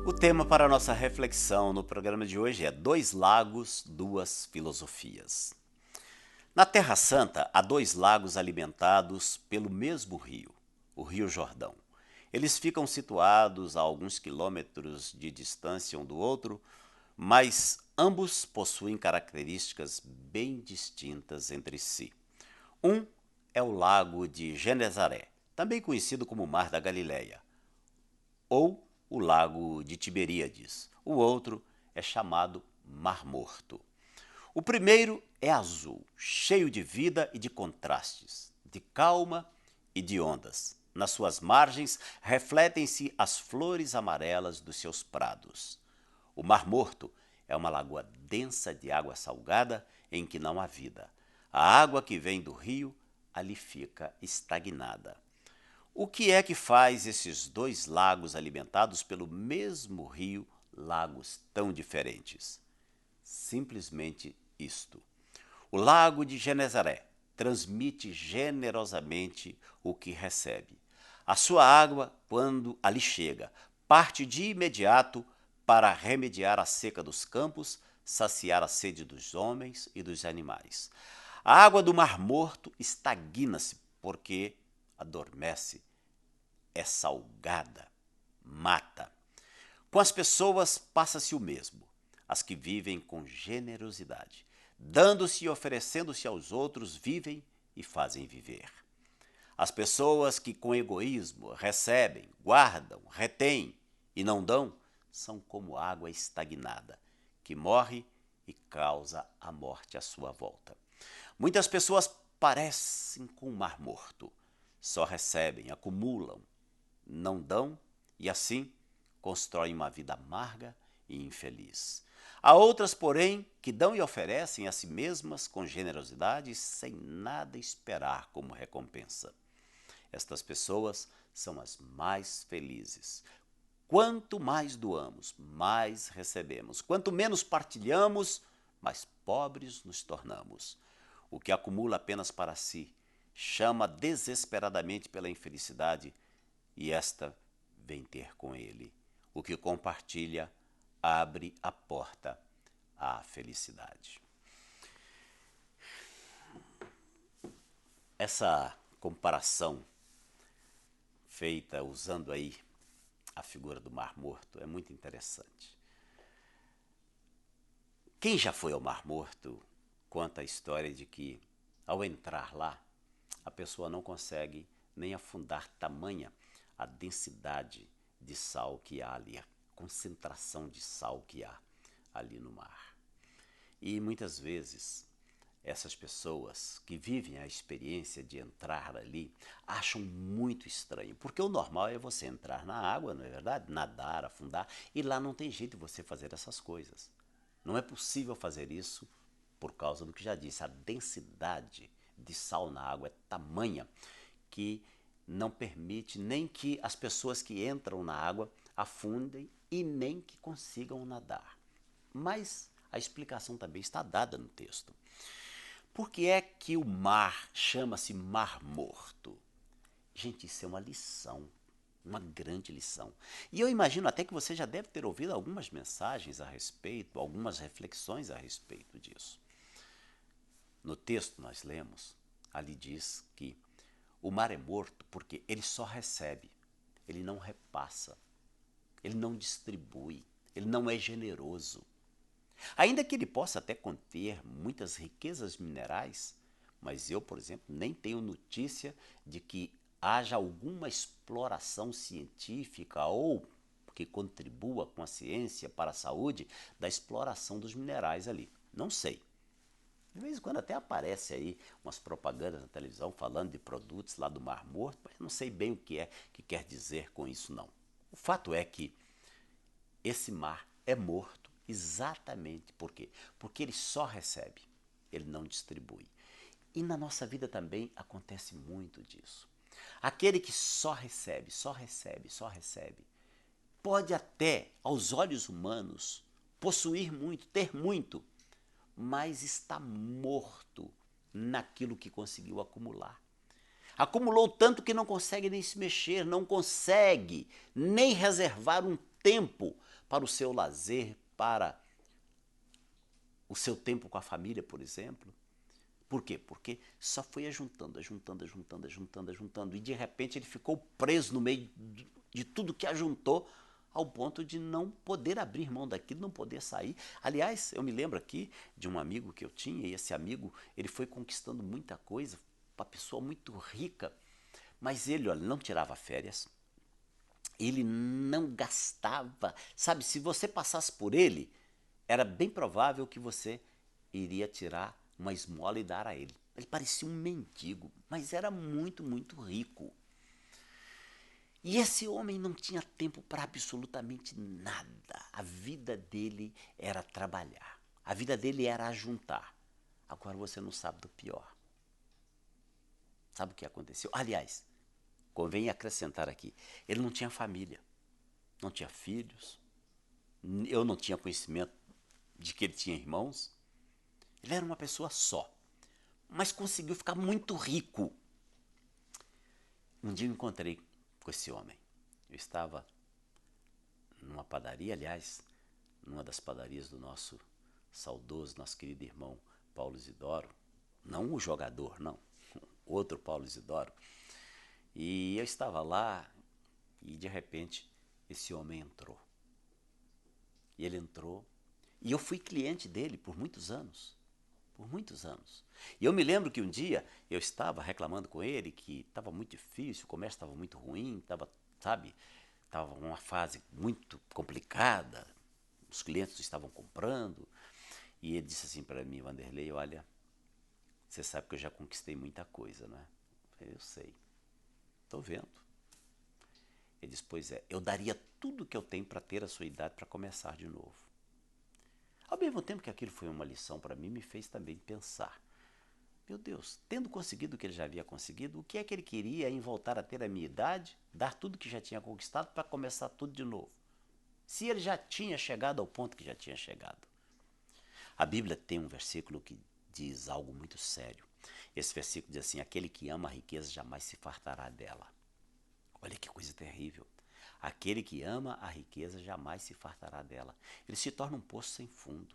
O tema para a nossa reflexão no programa de hoje é Dois Lagos, Duas Filosofias. Na Terra Santa, há dois lagos alimentados pelo mesmo rio, o Rio Jordão. Eles ficam situados a alguns quilômetros de distância um do outro, mas ambos possuem características bem distintas entre si. Um é o Lago de Genezaré, também conhecido como Mar da Galileia, ou o Lago de Tiberíades. O outro é chamado Mar Morto. O primeiro é azul, cheio de vida e de contrastes, de calma e de ondas. Nas suas margens refletem-se as flores amarelas dos seus prados. O Mar Morto é uma lagoa densa de água salgada em que não há vida. A água que vem do rio ali fica estagnada. O que é que faz esses dois lagos alimentados pelo mesmo rio, lagos tão diferentes? Simplesmente isto. O lago de Genezaré transmite generosamente o que recebe. A sua água, quando ali chega, parte de imediato para remediar a seca dos campos, saciar a sede dos homens e dos animais. A água do Mar Morto estagna-se porque adormece, é salgada, mata. Com as pessoas passa-se o mesmo, as que vivem com generosidade, dando-se e oferecendo-se aos outros, vivem e fazem viver. As pessoas que com egoísmo recebem, guardam, retêm e não dão, são como água estagnada, que morre e causa a morte à sua volta. Muitas pessoas parecem com o mar morto, só recebem, acumulam, não dão e assim constroem uma vida amarga e infeliz. Há outras, porém, que dão e oferecem a si mesmas com generosidade sem nada esperar como recompensa. Estas pessoas são as mais felizes. Quanto mais doamos, mais recebemos. Quanto menos partilhamos, mais pobres nos tornamos. O que acumula apenas para si chama desesperadamente pela infelicidade e esta vem ter com ele. O que compartilha abre a porta à felicidade. Essa comparação feita usando aí a figura do Mar Morto é muito interessante. Quem já foi ao Mar Morto conta a história de que, ao entrar lá, a pessoa não consegue nem afundar, tamanha a densidade de sal que há ali, a concentração de sal que há ali no mar. E muitas vezes essas pessoas que vivem a experiência de entrar ali acham muito estranho, porque o normal é você entrar na água, não é verdade? Nadar, afundar, e lá não tem jeito de você fazer essas coisas. Não é possível fazer isso por causa do que já disse, a densidade de sal na água é tamanha que não permite nem que as pessoas que entram na água afundem e nem que consigam nadar. Mas a explicação também está dada no texto. Por que é que o mar chama-se Mar Morto? Gente, isso é uma lição, uma grande lição. E eu imagino até que você já deve ter ouvido algumas mensagens a respeito, algumas reflexões a respeito disso. No texto nós lemos, ali diz que o mar é morto porque ele só recebe, ele não repassa, ele não distribui, ele não é generoso. Ainda que ele possa até conter muitas riquezas minerais, mas eu, por exemplo, nem tenho notícia de que haja alguma exploração científica ou que contribua com a ciência para a saúde da exploração dos minerais ali. Não sei. De vez em quando até aparece aí umas propagandas na televisão falando de produtos lá do Mar Morto, mas eu não sei bem o que é que quer dizer com isso não. O fato é que esse mar é morto exatamente por quê? Porque ele só recebe, ele não distribui. E na nossa vida também acontece muito disso. Aquele que só recebe, só recebe, só recebe, pode até, aos olhos humanos, possuir muito, ter muito, mas está morto naquilo que conseguiu acumular. Acumulou tanto que não consegue nem se mexer, não consegue nem reservar um tempo para o seu lazer, para o seu tempo com a família, por exemplo. Por quê? Porque só foi ajuntando, e de repente ele ficou preso no meio de tudo que ajuntou, ao ponto de não poder abrir mão daquilo, não poder sair. Aliás, eu me lembro aqui de um amigo que eu tinha, e esse amigo, ele foi conquistando muita coisa, uma pessoa muito rica, mas ele, olha, não tirava férias, ele não gastava, sabe, se você passasse por ele, era bem provável que você iria tirar uma esmola e dar a ele. Ele parecia um mendigo, mas era muito, muito rico. E esse homem não tinha tempo para absolutamente nada. A vida dele era trabalhar. A vida dele era ajuntar. Agora você não sabe do pior. Sabe o que aconteceu? Aliás, convém acrescentar aqui, ele não tinha família, não tinha filhos, eu não tinha conhecimento de que ele tinha irmãos. Ele era uma pessoa só, mas conseguiu ficar muito rico. Um dia eu encontrei com esse homem. Eu estava numa padaria, aliás, numa das padarias do nosso saudoso, nosso querido irmão Paulo Isidoro. Não o jogador, não. Outro Paulo Isidoro. E eu estava lá e de repente esse homem entrou. E ele entrou e eu fui cliente dele por muitos anos. Por muitos anos. E eu me lembro que um dia eu estava reclamando com ele que estava muito difícil, o comércio estava muito ruim, estava, sabe, estava uma fase muito complicada, os clientes estavam comprando. E ele disse assim para mim: Vanderlei, olha, você sabe que eu já conquistei muita coisa, né? Eu sei, estou vendo. Ele disse: pois é, eu daria tudo que eu tenho para ter a sua idade para começar de novo. Ao mesmo tempo que aquilo foi uma lição para mim, me fez também pensar. Meu Deus, tendo conseguido o que ele já havia conseguido, o que é que ele queria em voltar a ter a minha idade, dar tudo que já tinha conquistado para começar tudo de novo? Se ele já tinha chegado ao ponto que já tinha chegado. A Bíblia tem um versículo que diz algo muito sério. Esse versículo diz assim: aquele que ama a riqueza jamais se fartará dela. Olha que coisa terrível. Aquele que ama a riqueza jamais se fartará dela. Ele se torna um poço sem fundo.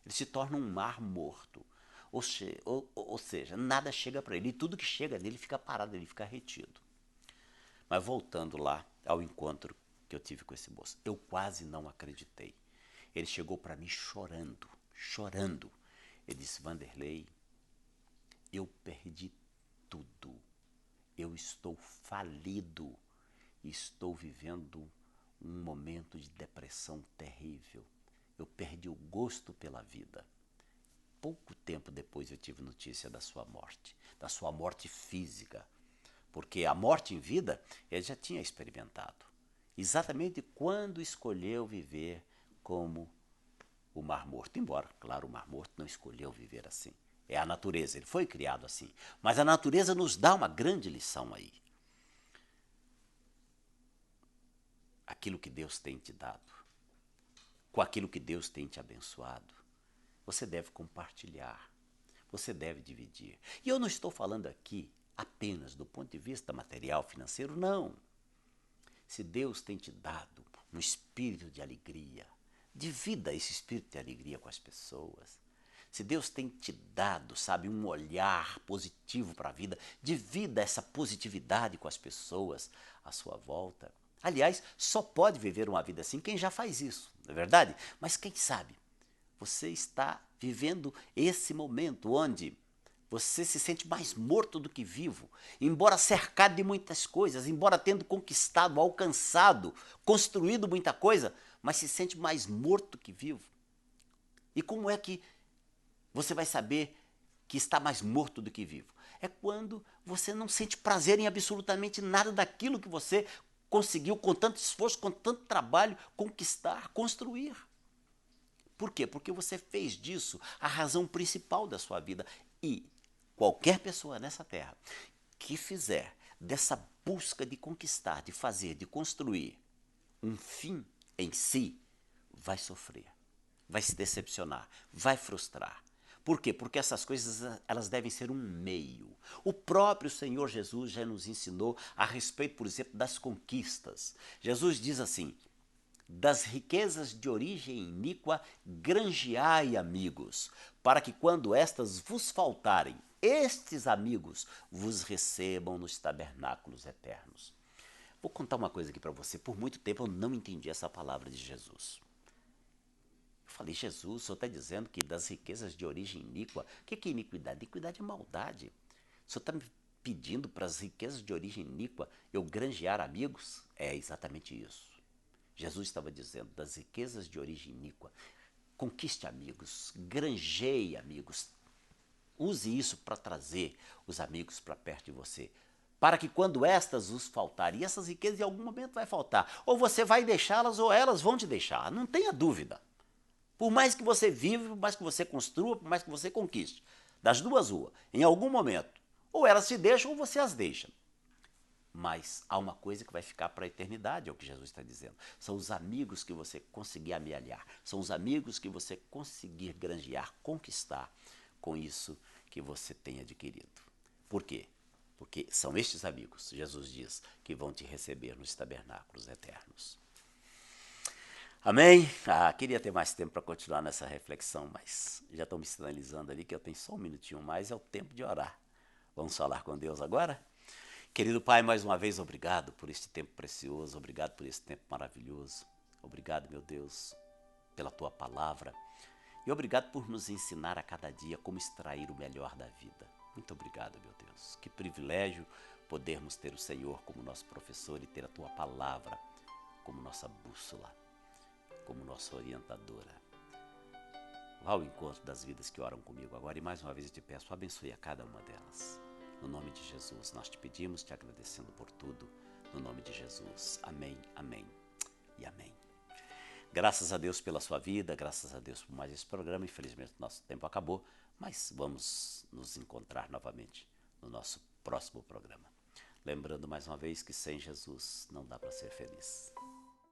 Ele se torna um mar morto. Ou seja, nada chega para ele. E tudo que chega nele fica parado, ele fica retido. Mas voltando lá ao encontro que eu tive com esse moço, eu quase não acreditei. Ele chegou para mim chorando, chorando. Ele disse: Vanderlei, eu perdi tudo. Eu estou falido. Estou vivendo um momento de depressão terrível. Eu perdi o gosto pela vida. Pouco tempo depois eu tive notícia da sua morte física, porque a morte em vida ele já tinha experimentado, exatamente quando escolheu viver como o Mar Morto. Embora, claro, o Mar Morto não escolheu viver assim, é a natureza, ele foi criado assim, mas a natureza nos dá uma grande lição aí. Aquilo que Deus tem te dado, com aquilo que Deus tem te abençoado, você deve compartilhar, você deve dividir. E eu não estou falando aqui apenas do ponto de vista material, financeiro, não. Se Deus tem te dado um espírito de alegria, divida esse espírito de alegria com as pessoas. Se Deus tem te dado, sabe, um olhar positivo para a vida, divida essa positividade com as pessoas à sua volta. Aliás, só pode viver uma vida assim quem já faz isso, não é verdade? Mas quem sabe você está vivendo esse momento onde você se sente mais morto do que vivo, embora cercado de muitas coisas, embora tendo conquistado, alcançado, construído muita coisa, mas se sente mais morto que vivo. E como é que você vai saber que está mais morto do que vivo? É quando você não sente prazer em absolutamente nada daquilo que você conseguiu com tanto esforço, com tanto trabalho, conquistar, construir. Por quê? Porque você fez disso a razão principal da sua vida. E qualquer pessoa nessa terra que fizer dessa busca de conquistar, de fazer, de construir um fim em si, vai sofrer, vai se decepcionar, vai frustrar. Por quê? Porque essas coisas elas devem ser um meio. O próprio Senhor Jesus já nos ensinou a respeito, por exemplo, das conquistas. Jesus diz assim: das riquezas de origem iníqua granjeai amigos, para que quando estas vos faltarem, estes amigos vos recebam nos tabernáculos eternos. Vou contar uma coisa aqui para você. Por muito tempo eu não entendi essa palavra de Jesus. Eu falei, Jesus, o senhor está dizendo que das riquezas de origem iníqua, o que é iniquidade? Iniquidade é maldade. O senhor está me pedindo para as riquezas de origem iníqua eu granjear amigos? É exatamente isso. Jesus estava dizendo, das riquezas de origem iníqua, conquiste amigos, granjeie amigos. Use isso para trazer os amigos para perto de você. Para que quando estas os faltarem, e essas riquezas em algum momento vai faltar, ou você vai deixá-las ou elas vão te deixar, não tenha dúvida. Por mais que você viva, por mais que você construa, por mais que você conquiste, das duas uma, em algum momento, ou elas te deixam ou você as deixa. Mas há uma coisa que vai ficar para a eternidade, é o que Jesus está dizendo. São os amigos que você conseguir amealhar, são os amigos que você conseguir granjear, conquistar com isso que você tem adquirido. Por quê? Porque são estes amigos, Jesus diz, que vão te receber nos tabernáculos eternos. Amém? Queria ter mais tempo para continuar nessa reflexão, mas já estão me sinalizando ali que eu tenho só um minutinho mais, é o tempo de orar. Vamos falar com Deus agora? Querido Pai, mais uma vez, obrigado por este tempo precioso, obrigado por este tempo maravilhoso. Obrigado, meu Deus, pela Tua palavra e obrigado por nos ensinar a cada dia como extrair o melhor da vida. Muito obrigado, meu Deus. Que privilégio podermos ter o Senhor como nosso professor e ter a Tua palavra como nossa bússola, como nossa orientadora. Vá ao encontro das vidas que oram comigo agora e mais uma vez eu te peço, abençoe a cada uma delas. No nome de Jesus, nós te pedimos, te agradecendo por tudo. No nome de Jesus. Amém, amém e amém. Graças a Deus pela sua vida, graças a Deus por mais esse programa. Infelizmente, nosso tempo acabou, mas vamos nos encontrar novamente no nosso próximo programa. Lembrando mais uma vez que sem Jesus não dá para ser feliz.